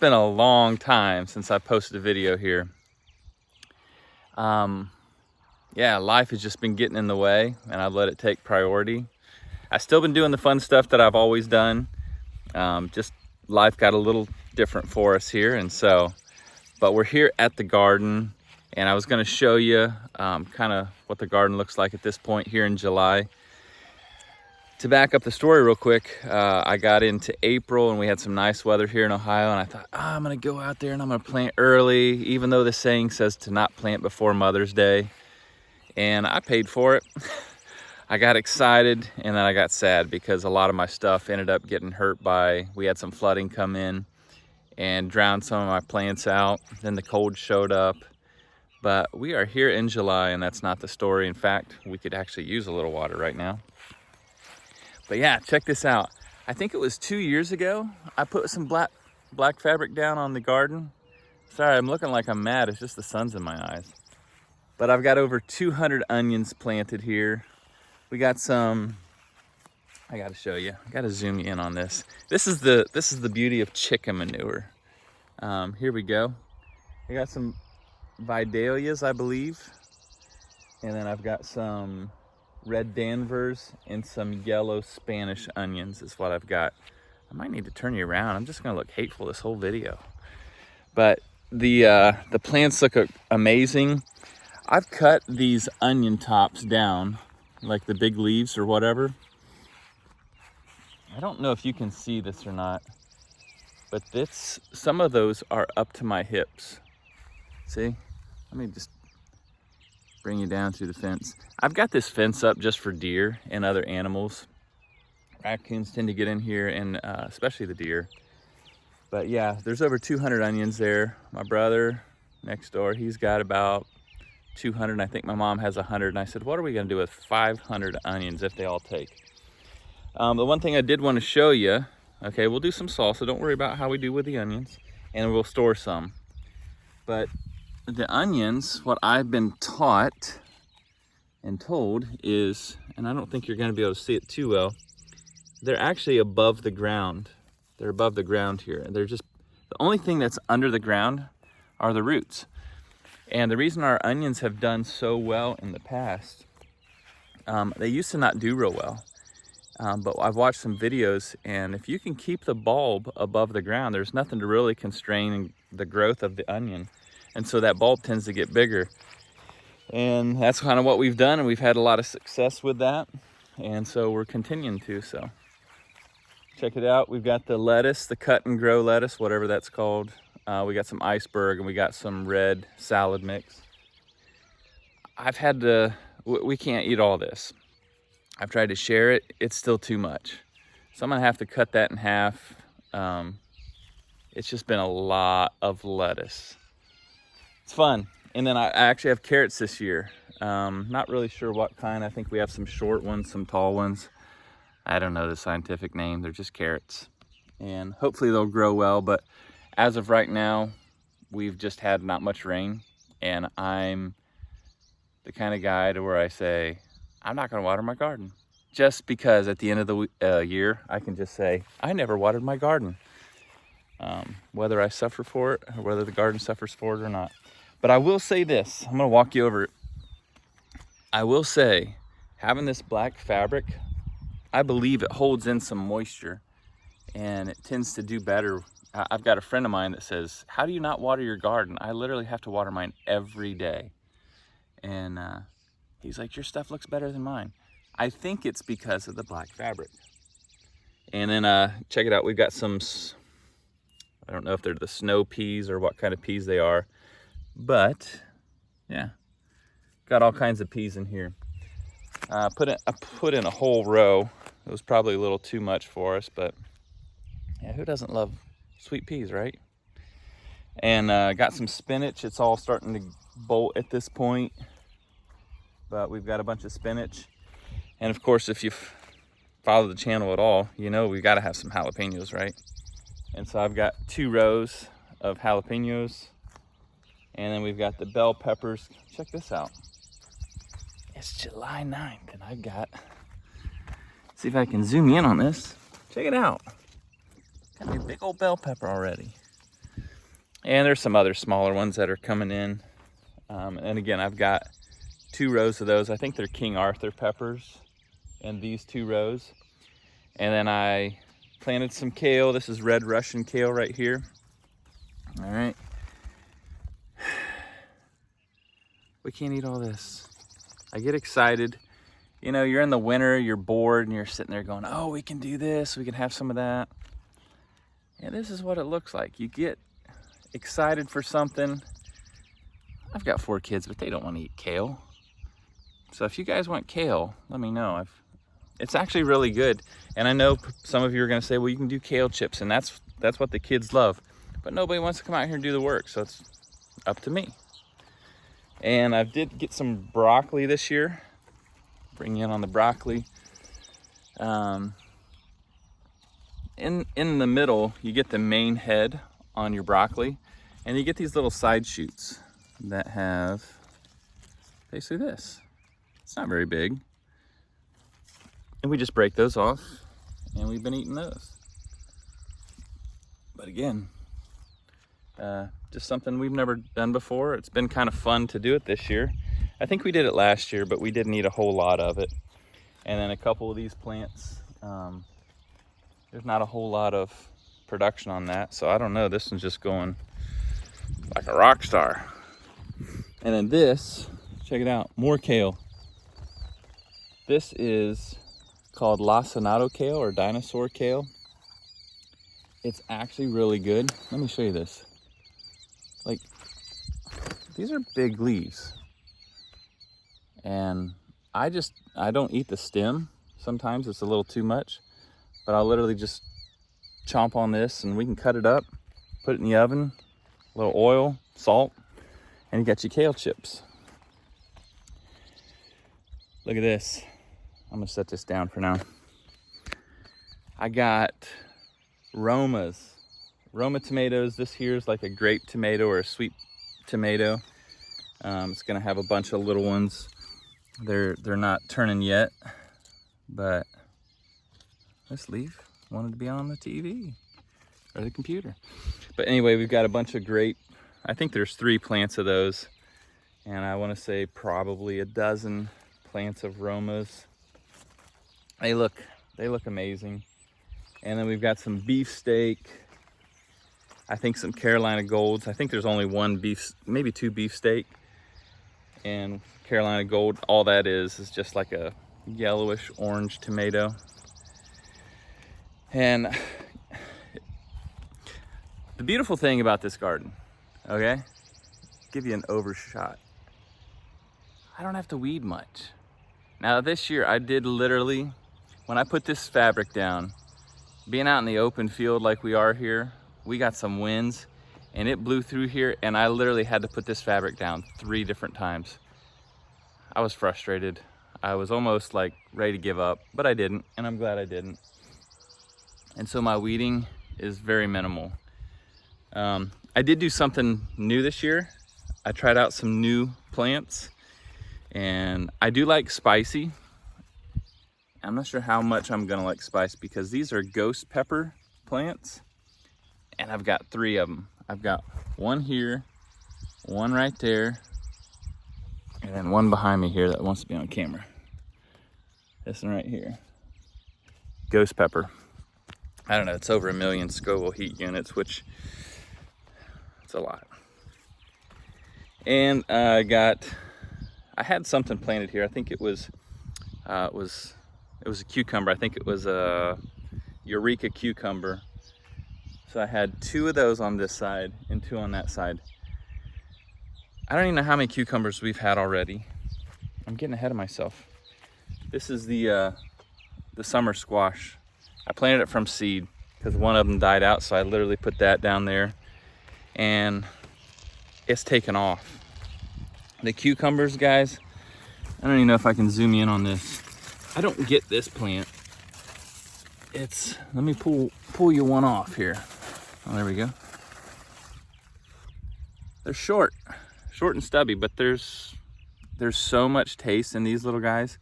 been a long time since I posted a video here. Yeah, life has just been getting in the way and I've let it take priority. I've still been doing the fun stuff that I've always done. Just life got a little different for us here, and so, but we're here at the garden, and I was going to show you kind of what the garden looks like at this point here in July. To back up the story real quick, I got into April and we had some nice weather here in Ohio, and I thought, I'm gonna go out there and I'm gonna plant early, even though the saying says to not plant before Mother's Day. And I paid for it. I got excited and then I got sad because a lot of my stuff ended up getting hurt we had some flooding come in and drowned some of my plants out. Then the cold showed up. But we are here in July and that's not the story. In fact, we could actually use a little water right now. But yeah, check this out. I think it was 2 years ago, I put some black fabric down on the garden. Sorry, I'm looking like I'm mad. It's just the sun's in my eyes. But I've got over 200 onions planted here. We got some, I gotta show you. I gotta zoom you in on this. This is the beauty of chicken manure. Here we go. I got some Vidalias, I believe. And then I've got some red Danvers and some yellow Spanish onions is what I've got. I might need to turn you around. I'm just gonna look hateful this whole video. But the plants look amazing. I've cut these onion tops down, like the big leaves or whatever. I don't know if you can see this or not, but some of those are up to my hips. See? Let me just bring you down through the fence. I've got this fence up just for deer and other animals. Raccoons tend to get in here, and especially the deer. But yeah, there's over 200 onions there. My brother next door, he's got about 200, and I think my mom has 100. And I said, what are we gonna do with 500 onions if they all take? The one thing I did want to show you, okay, we'll do some salsa. Don't worry about how we do with the onions, and we'll store some. But the onions, what I've been taught and told is, and I don't think you're gonna be able to see it too well, they're actually above the ground. They're above the ground here. And they're just, the only thing that's under the ground are the roots. And the reason our onions have done so well in the past, they used to not do real well. But I've watched some videos, and if you can keep the bulb above the ground, there's nothing to really constrain the growth of the onion. And so that bulb tends to get bigger. And that's kind of what we've done, and we've had a lot of success with that. And so we're continuing to, so. Check it out, we've got the lettuce, the cut and grow lettuce, whatever that's called. We got some iceberg, and we got some red salad mix. We can't eat all this. I've tried to share it, it's still too much. So I'm gonna have to cut that in half. It's just been a lot of lettuce. It's fun. And then I actually have carrots this year. Not really sure what kind. I think we have some short ones, some tall ones. I don't know the scientific name, they're just carrots. And hopefully they'll grow well, but as of right now, we've just had not much rain, and I'm the kind of guy to where I say, I'm not gonna water my garden. Just because at the end of the year, I can just say, I never watered my garden. Whether I suffer for it, or whether the garden suffers for it or not. But I will say this, I'm gonna walk you over it. I will say, having this black fabric, I believe it holds in some moisture, and it tends to do better. I've got a friend of mine that says, how do you not water your garden? I literally have to water mine every day. And he's like, your stuff looks better than mine. I think it's because of the black fabric. And then check it out, we've got some, I don't know if they're the snow peas or what kind of peas they are, but yeah, got all kinds of peas in here. I put in a whole row. It was probably a little too much for us, but yeah, who doesn't love sweet peas, right? And got some spinach. It's all starting to bolt at this point, but we've got a bunch of spinach. And of course, if you follow the channel at all, you know we've got to have some jalapenos, right? And so I've got 2 rows of jalapenos, and then we've got the bell peppers. Check this out. It's July 9th, and I've got, see if I can zoom in on this. Check it out. Got a big old bell pepper already. And there's some other smaller ones that are coming in. And again, I've got 2 rows of those. I think they're King Arthur peppers in these 2 rows. And then I planted some kale. This is red Russian kale right here. All right. We can't eat all this. I get excited. You know, you're in the winter, you're bored, and you're sitting there going, oh, we can do this, we can have some of that. And this is what it looks like. You get excited for something. I've got 4 kids, but they don't want to eat kale. So if you guys want kale, let me know. It's actually really good. And I know some of you are going to say, well, you can do kale chips, and that's what the kids love. But nobody wants to come out here and do the work, so it's up to me. And I did get some broccoli this year. Bring you in on the broccoli. In the middle, you get the main head on your broccoli, and you get these little side shoots that have basically this. It's not very big. And we just break those off, and we've been eating those. But again, just something we've never done before. It's been kind of fun to do it this year. I think we did it last year, but we didn't eat a whole lot of it. And then a couple of these plants, there's not a whole lot of production on that. So I don't know, this one's just going like a rock star. And then this, check it out, more kale. This is called lacinato kale or dinosaur kale. It's actually really good. Let me show you this. Like, these are big leaves. And I don't eat the stem. Sometimes it's a little too much, but I'll literally just chomp on this and we can cut it up, put it in the oven, a little oil, salt, and you got your kale chips. Look at this. I'm gonna set this down for now. I got Romas. Roma tomatoes. This here is like a grape tomato or a sweet tomato. It's gonna have a bunch of little ones. They're not turning yet, but this leaf wanted to be on the TV or the computer. But anyway, we've got a bunch of grape. I think there's 3 plants of those, and I want to say probably a dozen plants of Romas. They look amazing. And then we've got some beefsteak. I think some Carolina Golds. I think there's only 1 beef, maybe 2 beefsteak. And Carolina Gold, all that is just like a yellowish orange tomato. And the beautiful thing about this garden, okay, give you an overshot. I don't have to weed much. Now this year I did literally, when I put this fabric down, being out in the open field like we are here, we got some winds and it blew through here, and I literally had to put this fabric down 3 different times. I was frustrated. I was almost like ready to give up, but I didn't, and I'm glad I didn't. And so my weeding is very minimal. I did do something new this year. I tried out some new plants, and I do like spicy. I'm not sure how much I'm gonna like spice because these are ghost pepper plants, and I've got 3 of them. I've got 1 here, 1 right there, and then 1 behind me here that wants to be on camera. This one right here, ghost pepper. I don't know, it's over 1 million Scoville heat units, which it's a lot. And I had something planted here. I think it was a cucumber. I think it was a Eureka cucumber. So I had 2 of those on this side and 2 on that side. I don't even know how many cucumbers we've had already. I'm getting ahead of myself. This is the summer squash. I planted it from seed because 1 of them died out, so I literally put that down there, and it's taken off. The cucumbers, guys, I don't even know if I can zoom in on this. I don't get this plant. Let me pull you one off here. Oh, there we go. They're short and stubby, but there's so much taste in these little guys.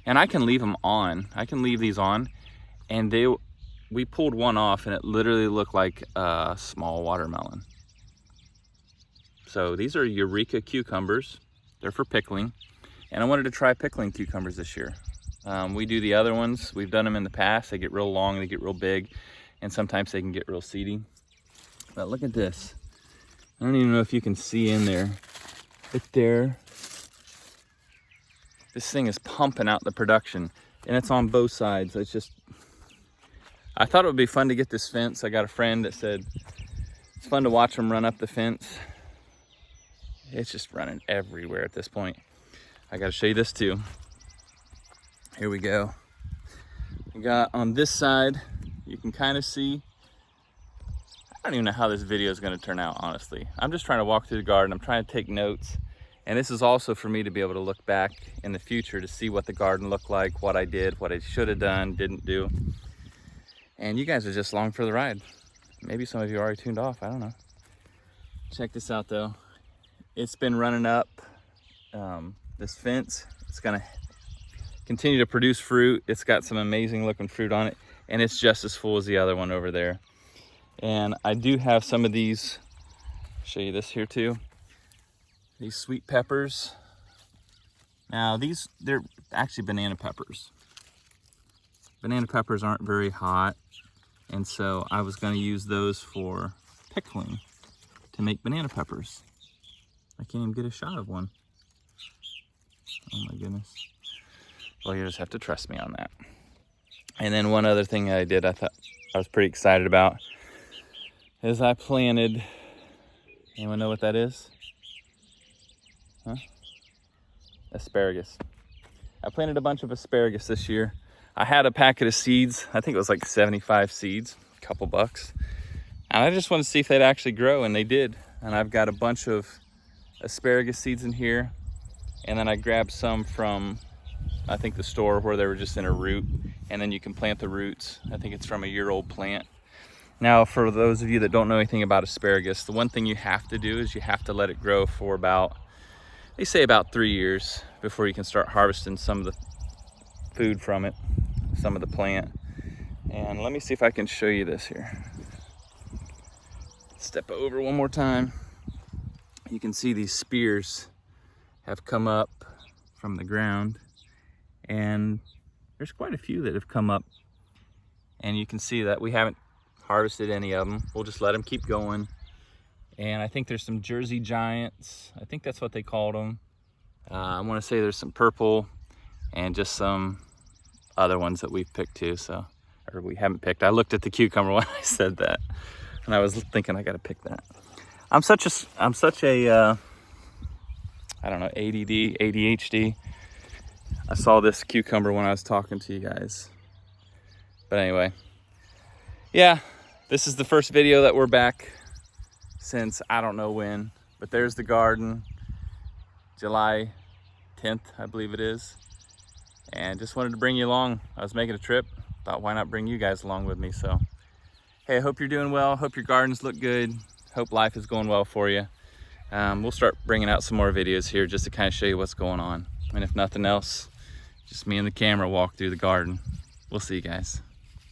And I can leave them on. I can leave these on, and we pulled one off, and it literally looked like a small watermelon. So these are Eureka cucumbers. They're for pickling. And I wanted to try pickling cucumbers this year. We do the other ones. We've done them in the past. They get real long, they get real big, and sometimes they can get real seedy. But look at this. I don't even know if you can see in there. Right there. This thing is pumping out the production, and it's on both sides. It's just, I thought it would be fun to get this fence. I got a friend that said it's fun to watch them run up the fence. It's just running everywhere at this point. I got to show you this too. Here we go. We got on this side, you can kind of see, I don't even know how this video is going to turn out, honestly. I'm just trying to walk through the garden. I'm trying to take notes. And this is also for me to be able to look back in the future to see what the garden looked like, what I did, what I should have done, didn't do. And you guys are just along for the ride. Maybe some of you already tuned off, I don't know. Check this out though. It's been running up this fence. It's gonna continue to produce fruit. It's got some amazing looking fruit on it, and it's just as full as the other one over there. And I do have some of these, I'll show you this here too. These sweet peppers. Now they're actually banana peppers. Banana peppers aren't very hot, and so I was gonna use those for pickling to make banana peppers. I can't even get a shot of one. Oh my goodness. Well, you just have to trust me on that. And then one other thing I did, I thought I was pretty excited about, is I planted, anyone know what that is? Huh? Asparagus. I planted a bunch of asparagus this year. I had a packet of seeds. I think it was like 75 seeds, a couple bucks. And I just wanted to see if they'd actually grow, and they did. And I've got a bunch of asparagus seeds in here. And then I grabbed some from, I think, the store where they were just in a root. And then you can plant the roots. I think it's from a year-old plant. Now, for those of you that don't know anything about asparagus, the one thing you have to do is you have to let it grow for about, they say about 3 years before you can start harvesting some of the food from it, some of the plant. And let me see if I can show you this here. Step over one more time. You can see these spears have come up from the ground, and there's quite a few that have come up, and you can see that we haven't harvested any of them. We'll just let them keep going. And I think there's some Jersey Giants. I think that's what they called them. I want to say there's some purple and just some other ones that we've picked too, so, or we haven't picked. I looked at the cucumber when I said that, and I was thinking I got to pick that. I'm such a I don't know, ADD, ADHD. I saw this cucumber when I was talking to you guys. But anyway, yeah, this is the first video that we're back since I don't know when, but there's the garden, July 10th, I believe it is. And just wanted to bring you along. I was making a trip, thought why not bring you guys along with me. So, hey, I hope you're doing well. Hope your gardens look good. Hope life is going well for you. We'll start bringing out some more videos here just to kind of show you what's going on. And if nothing else, just me and the camera walk through the garden. We'll see you guys.